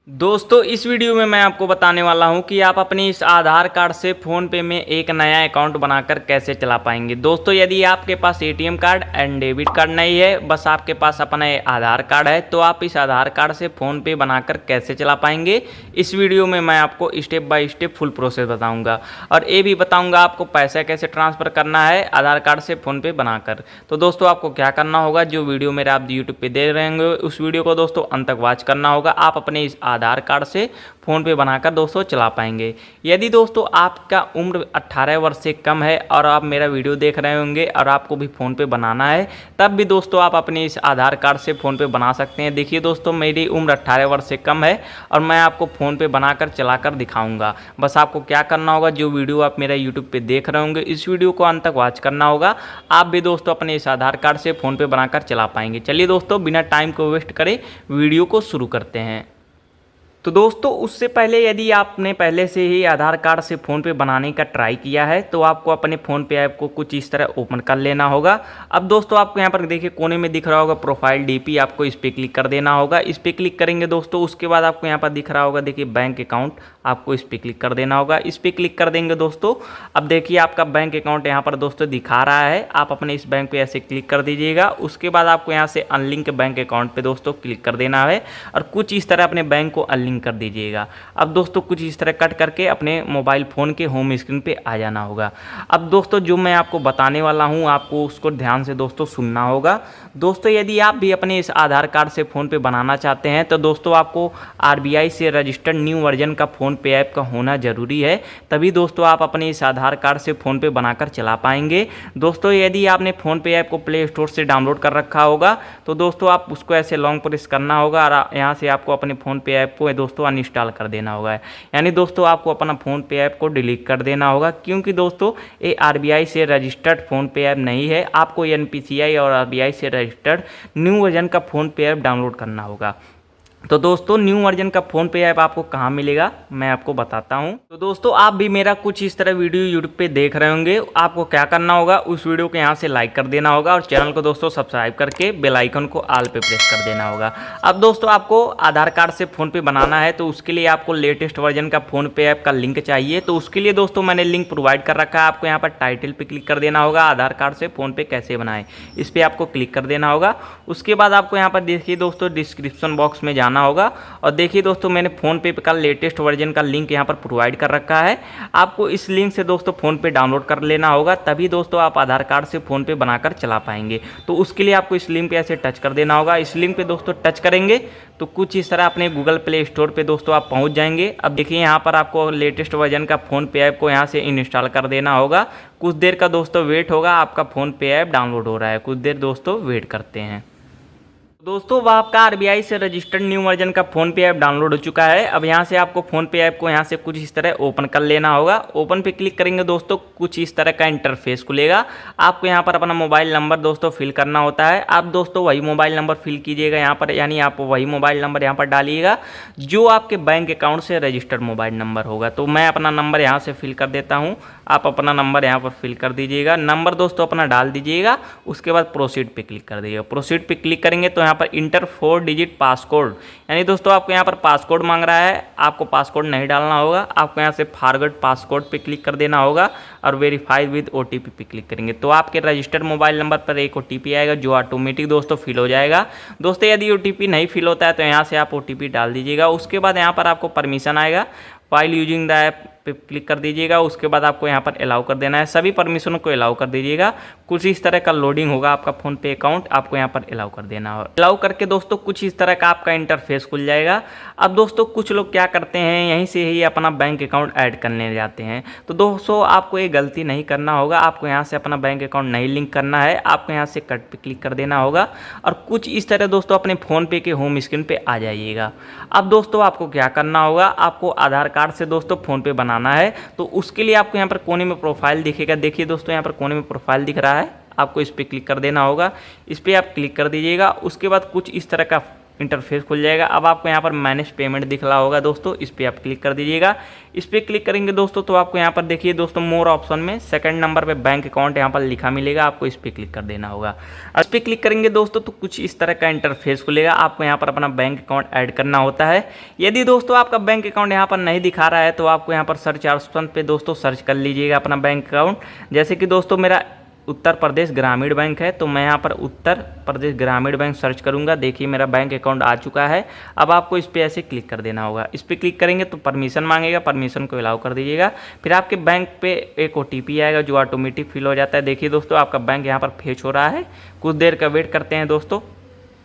दोस्तों इस वीडियो में मैं आपको बताने वाला हूं कि आप अपने इस आधार कार्ड से फ़ोनपे में एक नया अकाउंट बनाकर कैसे चला पाएंगे। दोस्तों यदि आपके पास ATM card and debit card नहीं है, बस आपके पास अपना आधार कार्ड है, तो आप इस आधार कार्ड से फ़ोनपे बनाकर कैसे चला पाएंगे, इस वीडियो में मैं आपको step by step full process बताऊँगा और ये भी बताऊँगा आपको पैसा कैसे ट्रांसफ़र करना है आधार कार्ड से फ़ोनपे बनाकर। तो दोस्तों आपको क्या करना होगा, जो वीडियो मेरे आप यूट्यूब पर देख रहे होंगे उस वीडियो को दोस्तों अंत तक वॉच करना होगा। आप अपने इस आधार कार्ड से फ़ोनपे बनाकर दोस्तों चला पाएंगे। यदि दोस्तों आपका उम्र 18 वर्ष से कम है और आप मेरा वीडियो देख रहे होंगे और आपको भी फ़ोनपे बनाना है, तब भी दोस्तों आप अपने इस आधार कार्ड से फ़ोनपे बना सकते हैं। देखिए दोस्तों मेरी उम्र 18 वर्ष से कम है और मैं आपको फ़ोनपे बनाकर चलाकर दिखाऊंगा। बस आपको क्या करना होगा, जो वीडियो आप मेरा यूट्यूब पे देख रहे होंगे इस वीडियो को अंत तक वॉच करना होगा। आप भी दोस्तों अपने इस आधार कार्ड से फ़ोनपे बनाकर चला पाएंगे। चलिए दोस्तों बिना टाइम को वेस्ट करे वीडियो को शुरू करते हैं। तो दोस्तों उससे पहले यदि आपने पहले से ही आधार कार्ड से फ़ोनपे बनाने का ट्राई किया है तो आपको अपने फ़ोनपे ऐप को कुछ इस तरह ओपन कर लेना होगा। अब दोस्तों आपको यहाँ पर देखिए कोने में दिख रहा होगा प्रोफाइल डीपी, आपको इस पर क्लिक कर देना होगा। इस पर क्लिक करेंगे दोस्तों, उसके बाद आपको यहाँ पर दिख रहा होगा देखिए बैंक अकाउंट, आपको इस पर क्लिक कर देना होगा। इस पर क्लिक कर देंगे दोस्तों, अब देखिए आपका बैंक अकाउंट यहाँ पर दोस्तों दिखा रहा है। आप अपने इस बैंक पे ऐसे क्लिक कर दीजिएगा। उसके बाद आपको यहाँ से अनलिंक बैंक अकाउंट पे दोस्तों क्लिक कर देना है और कुछ इस तरह अपने बैंक को अनलिंक कर दीजिएगा। अब दोस्तों कुछ इस तरह कट करके अपने मोबाइल फ़ोन के होम स्क्रीन पे आ जाना होगा। अब दोस्तों जो मैं आपको बताने वाला हूँ आपको उसको ध्यान से दोस्तों सुनना होगा। दोस्तों यदि आप भी अपने इस आधार कार्ड से फ़ोनपे बनाना चाहते हैं तो दोस्तों आपको आरबीआई से रजिस्टर्ड न्यू वर्जन का फ़ोनपे ऐप का होना ज़रूरी है, तभी दोस्तों आप अपने इस आधार कार्ड से फ़ोनपे बनाकर चला पाएंगे। दोस्तों यदि आपने फ़ोनपे ऐप को प्ले स्टोर से डाउनलोड कर रखा होगा तो दोस्तों आप उसको ऐसे लॉन्ग प्रेस करना होगा और यहाँ से आपको अपने फ़ोनपे ऐप को दोस्तों अनइंस्टॉल कर देना होगा। यानी दोस्तों आपको अपना फ़ोनपे ऐप को डिलीट कर देना होगा, क्योंकि दोस्तों ये आरबीआई से रजिस्टर्ड फ़ोनपे ऐप नहीं है। आपको एनपीसीआई और आरबीआई से रजिस्टर्ड न्यू वर्जन का फ़ोनपे ऐप डाउनलोड करना होगा। तो दोस्तों न्यू वर्जन का फ़ोनपे ऐप आपको कहाँ मिलेगा मैं आपको बताता हूँ। तो दोस्तों आप भी मेरा कुछ इस तरह वीडियो यूट्यूब पे देख रहे होंगे, आपको क्या करना होगा, उस वीडियो को यहाँ से लाइक कर देना होगा और चैनल को दोस्तों सब्सक्राइब करके बेल आइकन को ऑल पे प्रेस कर देना होगा। अब दोस्तों आपको आधार कार्ड से फ़ोनपे बनाना है तो उसके लिए आपको लेटेस्ट वर्जन का फ़ोनपे ऐप का लिंक चाहिए। तो उसके लिए दोस्तों मैंने लिंक प्रोवाइड कर रखा है। आपको यहाँ पर टाइटल पर क्लिक कर देना होगा, आधार कार्ड से फ़ोनपे कैसे बनाएं, इस पर आपको क्लिक कर देना होगा। उसके बाद आपको यहाँ पर देखिए दोस्तों डिस्क्रिप्शन बॉक्स में जाना होगा और देखिए दोस्तों मैंने फ़ोनपे का लेटेस्ट वर्जन का लिंक यहाँ पर प्रोवाइड कर रखा है। आपको इस लिंक से दोस्तों फ़ोनपे डाउनलोड कर लेना होगा, तभी दोस्तों आप आधार कार्ड से फ़ोनपे बनाकर चला पाएंगे। तो उसके लिए आपको इस लिंक पे ऐसे टच कर देना होगा। इस लिंक पे दोस्तों टच करेंगे तो कुछ इस तरह अपने गूगल प्ले स्टोर पे दोस्तों आप पहुंच जाएंगे। अब देखिए यहाँ पर आपको लेटेस्ट वर्जन का फ़ोनपे ऐप को यहाँ से इंस्टॉल कर देना होगा। कुछ देर का दोस्तों वेट होगा, आपका फ़ोनपे ऐप डाउनलोड हो रहा है, कुछ देर दोस्तों वेट करते हैं। दोस्तों वह आपका आरबीआई से रजिस्टर्ड न्यू वर्जन का फ़ोनपे ऐप डाउनलोड हो चुका है। अब यहाँ से आपको फ़ोनपे ऐप को यहाँ से कुछ इस तरह ओपन कर लेना होगा। ओपन पे क्लिक करेंगे दोस्तों कुछ इस तरह का इंटरफेस खुलेगा। आपको यहाँ पर अपना मोबाइल नंबर दोस्तों फिल करना होता है। आप दोस्तों वही मोबाइल नंबर फिल कीजिएगा यहाँ पर, यानी आप वही मोबाइल नंबर यहाँ पर डालिएगा जो आपके बैंक अकाउंट से रजिस्टर्ड मोबाइल नंबर होगा। तो मैं अपना नंबर यहाँ से फिल कर देता हूँ, आप अपना नंबर यहाँ पर फिल कर दीजिएगा। नंबर दोस्तों अपना डाल दीजिएगा, उसके बाद प्रोसीड पे क्लिक कर दीजिएगा। प्रोसीड पे क्लिक करेंगे तो यहाँ पर इंटर 4 डिजिट पासकोड, यानी दोस्तों आपको यहाँ पर पासकोड मांग रहा है। आपको पासकोड नहीं डालना होगा, आपको यहाँ से फॉरगेट पासकोड पे क्लिक कर देना होगा और वेरीफाई विद ओटीपी पे क्लिक करेंगे तो आपके रजिस्टर्ड मोबाइल नंबर पर एक ओटीपी आएगा जो ऑटोमेटिक दोस्तों फिल हो जाएगा। दोस्तों यदि ओटीपी नहीं फिल होता है तो यहाँ से आप ओटीपी डाल दीजिएगा। उसके बाद यहाँ पर आपको परमिशन आएगा, फाइल यूजिंग द ऐप पे क्लिक कर दीजिएगा। उसके बाद आपको यहाँ पर अलाउ कर देना है, सभी परमिशनों को अलाउ कर दीजिएगा। कुछ इस तरह का लोडिंग होगा आपका फ़ोनपे अकाउंट, आपको यहाँ पर अलाउ कर देना होगा। अलाउ करके दोस्तों कुछ इस तरह का आपका इंटरफेस खुल जाएगा। अब दोस्तों कुछ लोग क्या करते हैं, यहीं से ही अपना बैंक अकाउंट ऐड करने जाते हैं। तो दोस्तों आपको ये गलती नहीं करना होगा, आपको यहाँ से अपना बैंक अकाउंट नहीं लिंक करना है, आपको यहाँ से कट पे क्लिक कर देना होगा और कुछ इस तरह दोस्तों अपने फ़ोनपे के होम स्क्रीन पे आ जाइएगा। अब दोस्तों आपको क्या करना होगा, आपको आधार कार्ड से दोस्तों फ़ोनपे बनाना है। तो उसके लिए आपको यहाँ पर कोने में प्रोफाइल दिखेगा, देखिए दोस्तों यहाँ पर कोने में प्रोफाइल दिख रहा है, आपको इस पर क्लिक कर देना होगा। इस पर आप क्लिक कर दीजिएगा। उसके बाद कुछ इस तरह का इंटरफेस खुल जाएगा। अब आपको यहाँ पर मैनेज पेमेंट दिख रहा होगा दोस्तों, इस पर आप क्लिक कर दीजिएगा। इस पर क्लिक करेंगे दोस्तों तो आपको यहाँ पर देखिए दोस्तों मोर ऑप्शन में सेकंड नंबर पे बैंक अकाउंट यहाँ पर लिखा मिलेगा, आपको इस पर क्लिक कर देना होगा। इस पर क्लिक करेंगे दोस्तों तो कुछ इस तरह का इंटरफेस खुलेगा। आपको यहाँ पर अपना बैंक अकाउंट ऐड करना होता है। यदि दोस्तों आपका बैंक अकाउंट यहाँ पर नहीं दिखा रहा है तो आपको यहाँ पर सर्च ऑप्शन पे दोस्तों सर्च कर लीजिएगा अपना बैंक अकाउंट। जैसे कि दोस्तों मेरा उत्तर प्रदेश ग्रामीण बैंक है, तो मैं यहाँ पर उत्तर प्रदेश ग्रामीण बैंक सर्च करूँगा। देखिए मेरा बैंक अकाउंट आ चुका है। अब आपको इस पर ऐसे क्लिक कर देना होगा। इस पर क्लिक करेंगे तो परमिशन मांगेगा, परमिशन को अलाउ कर दीजिएगा। फिर आपके बैंक पे एक OTP आएगा जो ऑटोमेटिक फिल हो जाता है। देखिए दोस्तों आपका बैंक यहाँ पर फेच हो रहा है, कुछ देर का वेट करते हैं दोस्तों।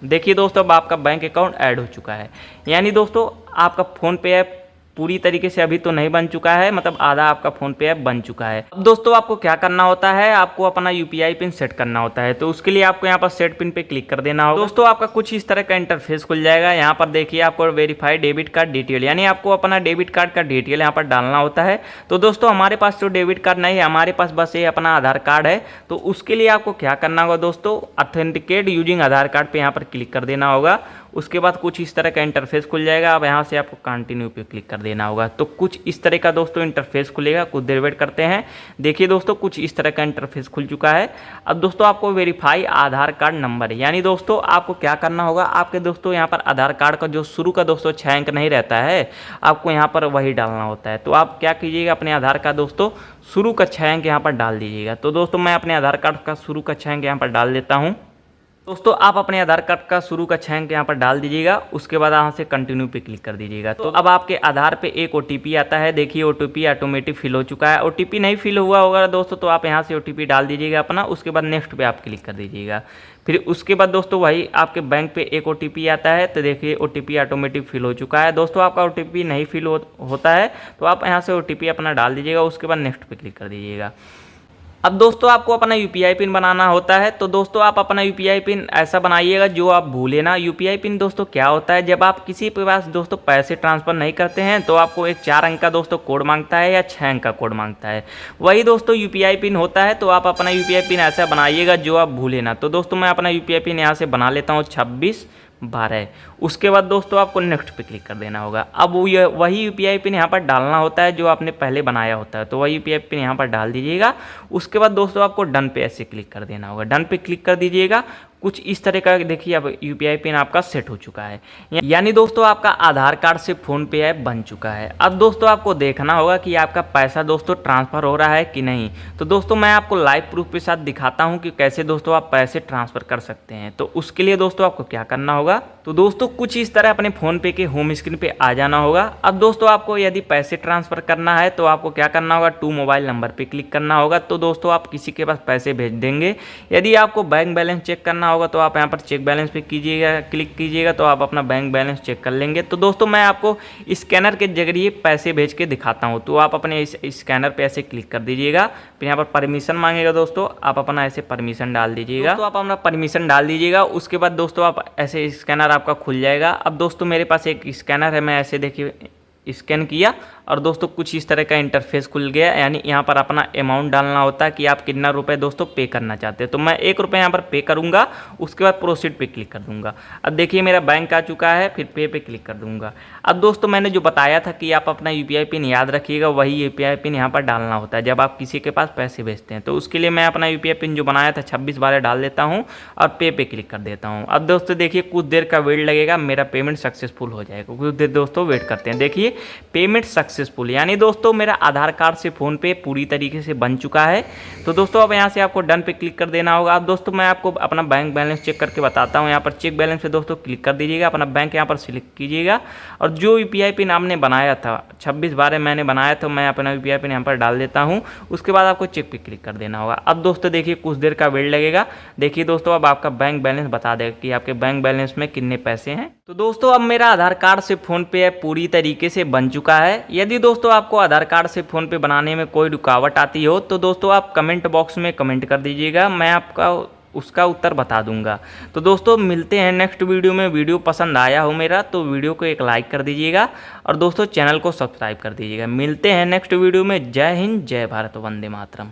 देखिए दोस्तों अब आपका बैंक अकाउंट ऐड हो चुका है। यानी दोस्तों आपका फ़ोनपे ऐप पूरी तरीके से अभी तो नहीं बन चुका है, मतलब आधा आपका फ़ोनपे ऐप बन चुका है। अब दोस्तों आपको क्या करना होता है, आपको अपना UPI पिन सेट करना होता है। तो उसके लिए आपको यहाँ पर सेट पिन पे क्लिक कर देना होगा। दोस्तों आपका कुछ इस तरह का इंटरफेस खुल जाएगा। यहाँ पर देखिए आपको वेरीफाई डेबिट कार्ड डिटेल, यानी आपको अपना डेबिट कार्ड का डिटेल यहाँ पर डालना होता है। तो दोस्तों हमारे पास तो डेबिट कार्ड नहीं है, हमारे पास बस ये अपना आधार कार्ड है। तो उसके लिए आपको क्या करना होगा दोस्तों, ऑथेंटिकेट यूजिंग आधार कार्ड पे यहाँ पर क्लिक कर देना होगा। उसके बाद कुछ इस तरह का इंटरफेस खुल जाएगा। अब यहाँ से आपको कंटिन्यू पे क्लिक कर देना होगा। तो कुछ इस तरह का दोस्तों इंटरफेस खुलेगा, कुछ देर वेट करते हैं। देखिए दोस्तों कुछ इस तरह का इंटरफेस खुल चुका है। अब दोस्तों आपको वेरीफाई आधार कार्ड नंबर, यानी दोस्तों आपको क्या करना होगा, आपके दोस्तों यहाँ पर आधार कार्ड का जो शुरू का दोस्तों 6 अंक नहीं रहता है, आपको यहाँ पर वही डालना होता है। तो आप क्या कीजिएगा, अपने आधार का दोस्तों शुरू का 6 अंक यहाँ पर डाल दीजिएगा। तो दोस्तों मैं अपने आधार कार्ड का शुरू का 6 अंक यहाँ पर डाल देता हूँ। दोस्तों आप अपने आधार कार्ड का शुरू का 6 अंक यहाँ पर डाल दीजिएगा। उसके बाद यहाँ से कंटिन्यू पे क्लिक कर दीजिएगा। तो अब आपके आधार पे एक OTP आता है। देखिए OTP ऑटोमेटिक फिल हो चुका है। OTP नहीं फिल हुआ होगा दोस्तों तो आप यहाँ से OTP डाल दीजिएगा अपना। उसके बाद नेक्स्ट पे आप क्लिक कर दीजिएगा। फिर उसके बाद दोस्तों वही आपके बैंक पे एक OTP आता है। तो देखिए OTP ऑटोमेटिक फिल हो चुका है। दोस्तों आपका OTP नहीं फिल होता है तो आप यहाँ से OTP अपना डाल दीजिएगा। उसके बाद नेक्स्ट पे क्लिक कर दीजिएगा। अब दोस्तों आपको अपना UPI पिन बनाना होता है। तो दोस्तों आप अपना UPI पिन ऐसा बनाइएगा जो आप भूले ना। UPI पिन दोस्तों क्या होता है, जब आप किसी के पास दोस्तों पैसे ट्रांसफ़र नहीं करते हैं तो आपको एक 4 अंक का दोस्तों कोड मांगता है या 6 अंक का कोड मांगता है, वही दोस्तों UPI पिन होता है। तो आप अपना UPI पिन ऐसा बनाइएगा जो आप भूले ना। तो दोस्तों मैं अपना UPI पिन यहाँ से बना लेता हूँ 2612। उसके बाद दोस्तों आपको नेक्स्ट पे क्लिक कर देना होगा। अब वही UPI पिन यहाँ पर डालना होता है जो आपने पहले बनाया होता है। तो वही UPI पिन यहाँ पर डाल दीजिएगा। उसके बाद दोस्तों आपको डन पे ऐसे क्लिक कर देना होगा। डन पे क्लिक कर दीजिएगा। कुछ इस तरह का देखिए अब UPI पिन आपका सेट हो चुका है, यानी दोस्तों आपका आधार कार्ड से फ़ोनपे ऐप बन चुका है। अब दोस्तों आपको देखना होगा कि आपका पैसा दोस्तों ट्रांसफ़र हो रहा है कि नहीं। तो दोस्तों मैं आपको लाइव प्रूफ के साथ दिखाता हूं कि कैसे दोस्तों आप पैसे ट्रांसफ़र कर सकते हैं। तो उसके लिए दोस्तों आपको क्या करना होगा, तो दोस्तों कुछ इस तरह अपने फ़ोनपे के होम स्क्रीन पे आ जाना होगा। अब दोस्तों आपको यदि पैसे ट्रांसफ़र करना है तो आपको क्या करना होगा, टू मोबाइल नंबर पे क्लिक करना होगा। तो दोस्तों आप किसी के पास पैसे भेज देंगे। यदि आपको बैंक बैलेंस चेक करना होगा तो आप यहाँ पर चेक बैलेंस पे कीजिएगा, क्लिक कीजिएगा तो आप अपना बैंक बैलेंस चेक कर लेंगे। तो दोस्तों मैं आपको स्कैनर के जरिए पैसे भेज के दिखाता हूँ। तो आप अपने इस स्कैनर पे ऐसे क्लिक कर दीजिएगा। फिर यहाँ पर परमिशन मांगेगा दोस्तों, आप अपना ऐसे परमिशन डाल दीजिएगा। तो आप अपना परमिशन डाल दीजिएगा। उसके बाद दोस्तों आप ऐसे स्कैनर आपका खुल जाएगा। अब दोस्तों मेरे पास एक स्कैनर है, मैं ऐसे देखिए स्कैन किया और दोस्तों कुछ इस तरह का इंटरफेस खुल गया। यानी यहाँ पर अपना अमाउंट डालना होता है कि आप कितना रुपए दोस्तों पे करना चाहते हैं। तो मैं 1 रुपये यहाँ पर पे करूँगा। उसके बाद प्रोसीड पे क्लिक कर दूँगा। अब देखिए मेरा बैंक आ चुका है, फिर पे क्लिक कर दूँगा। अब दोस्तों मैंने जो बताया था कि आप अपना UPI पिन याद रखिएगा, वही UPI पिन यहाँ पर डालना होता है जब आप किसी के पास पैसे भेजते हैं। तो उसके लिए मैं अपना UPI पिन जो बनाया था 2612 डाल देता हूँ और पे क्लिक कर देता हूँ। अब दोस्तों देखिए कुछ देर का वेट लगेगा, मेरा पेमेंट सक्सेसफुल हो जाएगा। कुछ देर दोस्तों वेट करते हैं। देखिए पेमेंट सक्सेसफुल, यानी दोस्तों मेरा आधार कार्ड से फ़ोनपे पूरी तरीके से बन चुका है। तो दोस्तों अब यहाँ से आपको डन पे क्लिक कर देना होगा। अब दोस्तों मैं आपको अपना बैंक बैलेंस चेक करके बताता हूँ। यहाँ पर चेक बैलेंस पे दोस्तों क्लिक कर दीजिएगा, अपना बैंक यहाँ पर सिलेक्ट कीजिएगा और जो UPI पिन आपने बनाया था 2612 मैंने बनाया था, मैं अपना UPI पिन यहाँ पर डाल देता हूँ। उसके बाद आपको चेक पे क्लिक कर देना होगा। अब दोस्तों देखिए कुछ देर का वेट लगेगा। देखिए दोस्तों अब आपका बैंक बैलेंस बता देगा कि आपके बैंक बैलेंस में कितने पैसे हैं। तो दोस्तों अब मेरा आधार कार्ड से फ़ोनपे ऐप पूरी तरीके से बन चुका है। यदि दोस्तों आपको आधार कार्ड से फ़ोनपे बनाने में कोई रुकावट आती हो तो दोस्तों आप कमेंट बॉक्स में कमेंट कर दीजिएगा, मैं आपका उसका उत्तर बता दूंगा। तो दोस्तों मिलते हैं नेक्स्ट वीडियो में। वीडियो पसंद आया हो मेरा तो वीडियो को एक लाइक कर दीजिएगा और दोस्तों चैनल को सब्सक्राइब कर दीजिएगा। मिलते हैं नेक्स्ट वीडियो में। जय हिंद, जय भारत, वंदे मातरम।